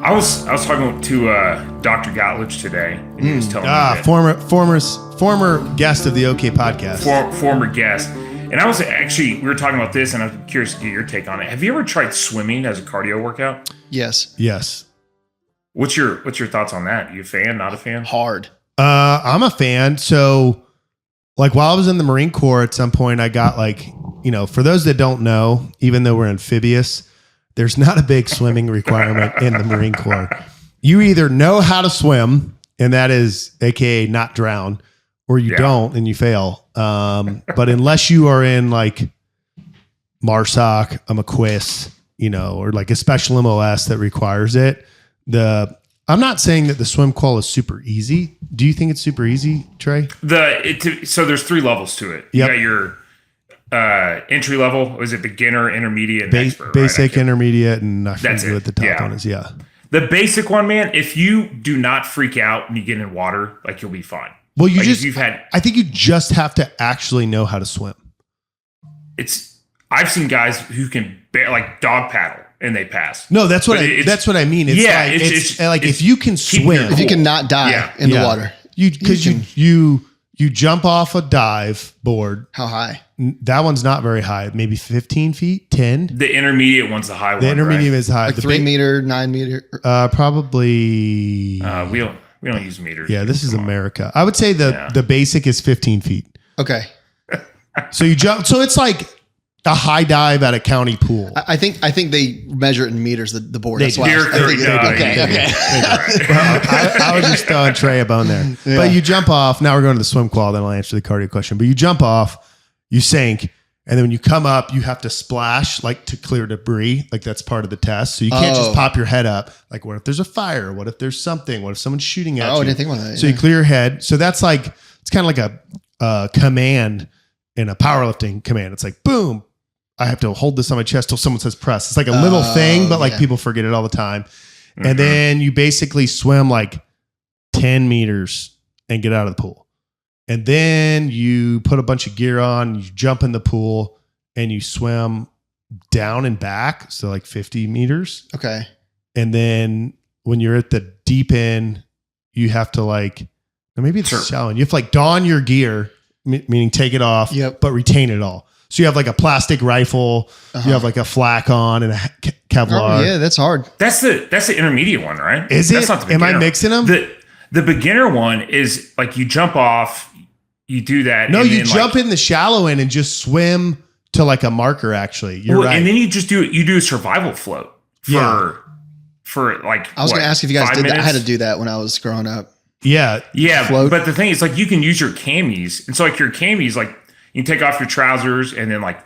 I was talking to Dr. Gottlich today, and he was telling me that former guest of the OK podcast, former guest. And I was we were talking about this, and I'm curious to get your take on it. Have you ever tried swimming as a cardio workout? Yes. What's your thoughts on that? You a fan? Not a fan? Hard. I'm a fan. So, like, while I was in the Marine Corps, at some point, I got for those that don't know, even though we're amphibious, there's not a big swimming requirement in the Marine Corps. You either know how to swim, and that is AKA not drown, or you don't and you fail. But unless you are in like MARSOC, a McQuist, or like a special MOS that requires it, I'm not saying that the swim qual is super easy. Do you think it's super easy, Trey? So there's 3 levels to it. You got your entry level. Was it beginner, intermediate, and expert? Basic, right? intermediate, and I that's forget what the top one is. Yeah. The basic one, man, if you do not freak out when you get in water, like, you'll be fine. Well, I think you just have to actually know how to swim. I've seen guys who can like dog paddle and they pass. No, that's what I mean. It's if you can swim, if you can not die in the water, you jump off a dive board. How high? That one's not very high. Maybe 15 feet, 10. The intermediate one's the high one. The intermediate is high. Like 3 meter, 9 meter. Probably. We don't use meters. Yeah, this is America. I would say the basic is 15 feet. Okay. So you jump. So it's like a high dive at a county pool. I think they measure it in meters. The board. They That's do. why. Okay. I was just throwing Trey a bone there. Yeah. But you jump off. Now we're going to the swim qual. Then I'll answer the cardio question. But you jump off, you sink, and then when you come up, you have to splash like to clear debris. Like that's part of the test. So you can't just pop your head up. Like what if there's a fire? What if there's something? What if someone's shooting at you? I didn't think about that. So you clear your head. So that's like it's kind of like a command in a powerlifting command. It's like boom. I have to hold this on my chest till someone says press. It's like a little thing, but like people forget it all the time. Mm-hmm. And then you basically swim like 10 meters and get out of the pool. And then you put a bunch of gear on, you jump in the pool and you swim down and back. So like 50 meters. Okay. And then when you're at the deep end, you have to maybe it's shallow. You have to don your gear, meaning take it off, but retain it all. So you have like a plastic rifle, you have like a flak on and a Kevlar. Oh, yeah, that's hard. That's the intermediate one, right? Is that's it? Not the Am I mixing them? The beginner one is like you jump off, you do that. No, you jump in the shallow end and just swim to like a marker. Actually, you're right. And then you just do a survival float for like. I was going to ask if you guys did that. I had to do that when I was growing up. Yeah, float. But the thing is, like, you can use your camis, and so like your camis, like. You can take off your trousers and then like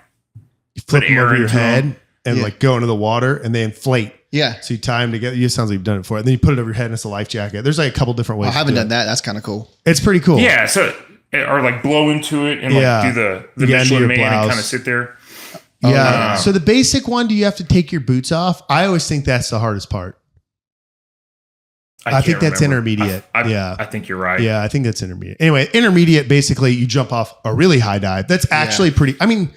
you flip them over your head and like go into the water and they inflate. Yeah. So you tie them together. It sounds like you've done it before. And then you put it over your head and it's a life jacket. There's like a couple different ways. I haven't done that. That's kind of cool. It's pretty cool. Yeah. So or like blow into it and like do the Michelin Man and kind of sit there. Yeah. So the basic one, do you have to take your boots off? I always think that's the hardest part. I think that's intermediate. I think you're right. Yeah, I think that's intermediate. Anyway, intermediate, basically you jump off a really high dive. That's actually pretty, I mean,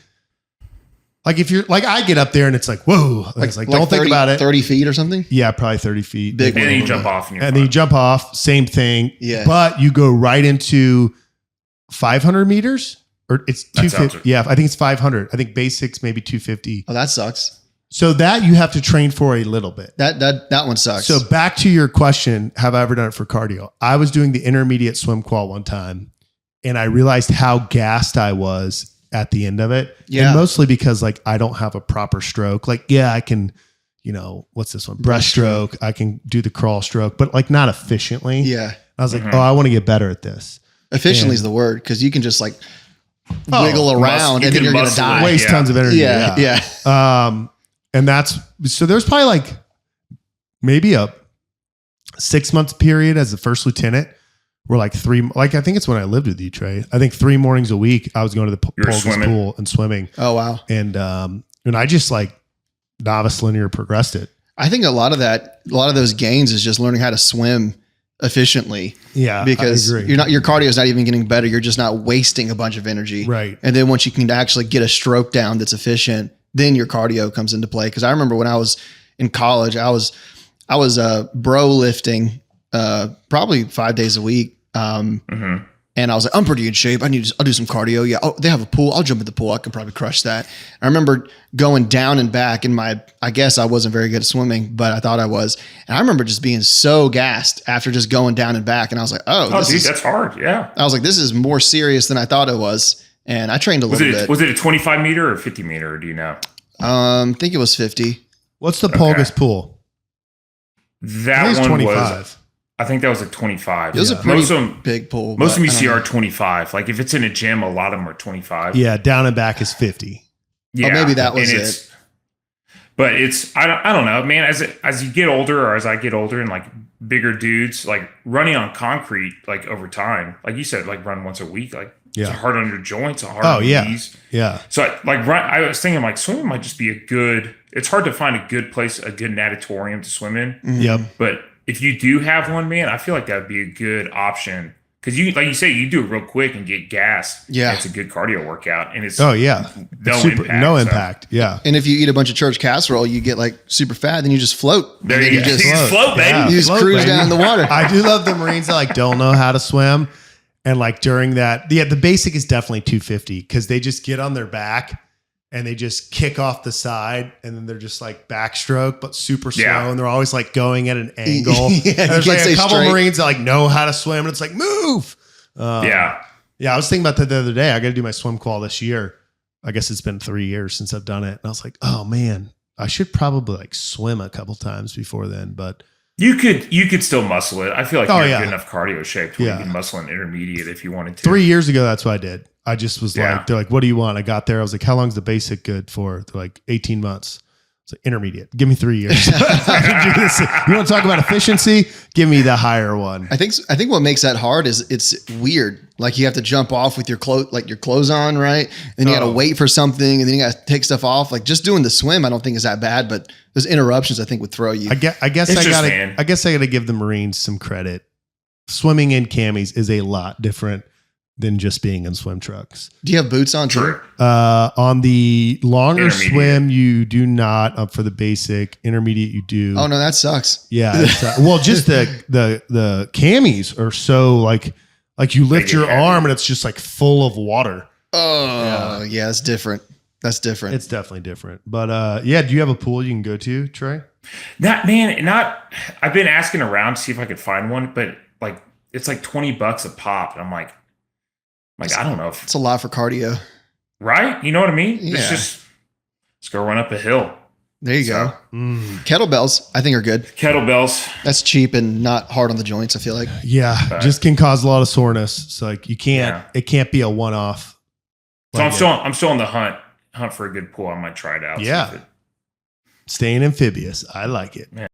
like if you're like, I get up there and it's like, whoa, it's like don't 30, think about it. 30 feet or something? Yeah, probably 30 feet. And then you jump off. And then you jump off, same thing. Yeah. But you go right into 500 meters or it's 250. Yeah, I think it's 500. I think basics maybe 250. Oh, that sucks. So that you have to train for a little bit. That one sucks. So back to your question, have I ever done it for cardio? I was doing the intermediate swim qual one time and I realized how gassed I was at the end of it. Yeah. And mostly because like I don't have a proper stroke. Like, yeah, I can, what's this one? Breaststroke. I can do the crawl stroke, but like not efficiently. Yeah. I was like, I want to get better at this. Efficiently is the word because you can just like wiggle around and then you're going to die. Waste tons of energy. Yeah. And so there's probably like maybe a 6 month period as a first lieutenant where I think it's when I lived with you, Trey. I think 3 mornings a week I was going to the pool and swimming. Oh, wow. And I just like novice linear progressed it. I think a lot of those gains is just learning how to swim efficiently. Yeah. Because your cardio is not even getting better. You're just not wasting a bunch of energy. Right. And then once you can actually get a stroke down that's efficient, then your cardio comes into play. Cause I remember when I was in college, I I was bro lifting probably 5 days a week. And I was like, I'm pretty in shape. I'll do some cardio. Yeah. Oh, they have a pool. I'll jump in the pool. I can probably crush that. I remember going down and back I guess I wasn't very good at swimming, but I thought I was. And I remember just being so gassed after just going down and back. And I was like, that's hard. Yeah. I was like, this is more serious than I thought it was. And I trained a little bit. Was it a 25 meter or 50 meter? Do you know? I think it was 50. What's the Polgus pool? That one 25. Was, I think that was a 25. It was a pretty big pool. Most of them you see are 25. Like if it's in a gym, a lot of them are 25. Yeah, down and back is 50. Yeah, maybe that was it. But I don't know, man. As you get older, or as I get older, and like bigger dudes, like running on concrete, like over time, like you said, like run once a week, like it's hard on your joints, hard on your knees. Yeah. So I was thinking like swimming might just be a good. It's hard to find a good place, a good natatorium to swim in. Yep. But if you do have one, man, I feel like that would be a good option. Because you, like you say, you do it real quick and get gas. Yeah, it's a good cardio workout, and it's no impact. Yeah, and if you eat a bunch of church casserole, you get like super fat. Then you just float. There you just float, baby. Yeah. You just cruise down the water. I do love the Marines that like don't know how to swim, and like during that, the basic is definitely 250 because they just get on their back and they just kick off the side, and then they're just like backstroke, but super slow, and they're always like going at an angle. There's like a couple Marines that like know how to swim, and it's like move. Yeah. I was thinking about that the other day. I got to do my swim qual this year. I guess it's been 3 years since I've done it, and I was like, oh man, I should probably like swim a couple times before then. But you could still muscle it. I feel like you're in good enough cardio shape to where you can muscle an intermediate if you wanted to. 3 years ago, that's what I did. I just was like, they're like, what do you want? I got there. I was like, how long is the basic good for? They're like 18 months. It's like intermediate. Give me 3 years. You want to talk about efficiency? Give me the higher one. I think what makes that hard is it's weird. Like you have to jump off with your clothes on, right? And you got to wait for something, and then you got to take stuff off. Like just doing the swim, I don't think is that bad, but those interruptions I think would throw you. I guess I gotta give the Marines some credit. Swimming in camis is a lot different than just being in swim trucks. Do you have boots on too? On the longer swim, you do not. Up for the basic, intermediate, you do. Oh no, that sucks. Yeah. Well, just the camis are so like you lift your arm and it's just like full of water. Oh yeah, that's different. That's different. It's definitely different. But do you have a pool you can go to, Trey? I've been asking around to see if I could find one, but like it's like $20 a pop, and I'm like I don't know if it's a lot for cardio, right? You know what I mean? Yeah. Let's go run up a hill. There you go. Kettlebells, I think, are good. Kettlebells. That's cheap and not hard on the joints, I feel like. Yeah, just can cause a lot of soreness. It's like you can't. It can't be a one-off. So I'm still on the hunt for a good pool. I might try it out. Yeah. Staying amphibious. I like it. Yeah.